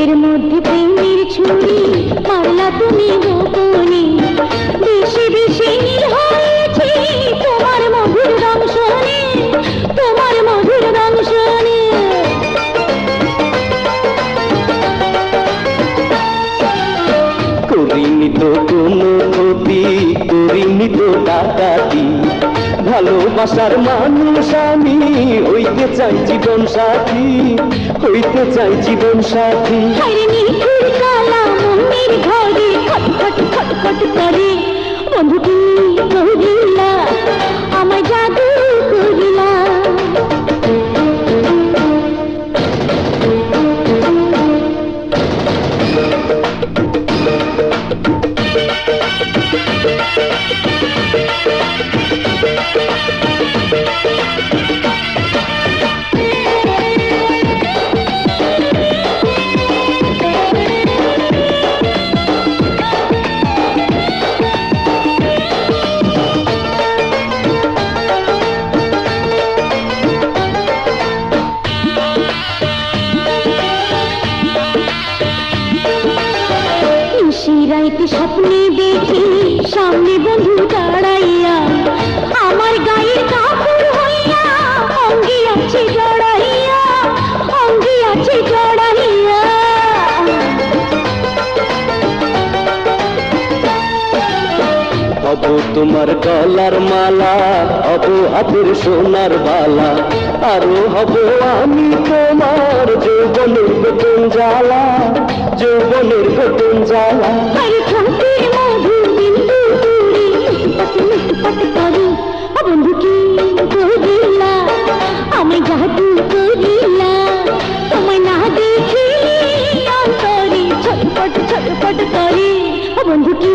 বুকের মধ্যে প্রেমের ছুরি মারলা তুমি গোপনে, বেশি বেশি নীল হয়েছে তোমার মধুর দংশনে, তোমার মধুর দংশনে। করিনি তো কোনো ক্ষতি, করিনি তো ডাকাতি, ভালোবাসার মানুষ আমি হইতে চাই জীবন সাথী, হইতে চাই জীবন সাথী। নিঠুর কালা মনের ঘরে খটখট খটখট করে, বন্ধু কি করিলা আমায় জাদু করিলা। রাইতে স্বপ্নে দেখি সামনে বন্ধু দাঁড়াইয়া, আমার গায়ের কাপড় হইয়া অঙ্গে আছে জড়াইয়া, অঙ্গে আছে জড়াইয়া। হব তোমার গলার মালা, হব হাতের সোনার বালা, আরো হব আমি তোমার যৌবনের বেতন জ্বালা, যৌবনের বেতন জ্বালা। ঠোঁটের মধু বিন্দু তুরি মিটপাট করি, বন্ধু কি করিলা আমায় জাদু করিলা, তোমায় না দেখিলে অন্তরে ছটপট ছটপট করে, বন্ধু কি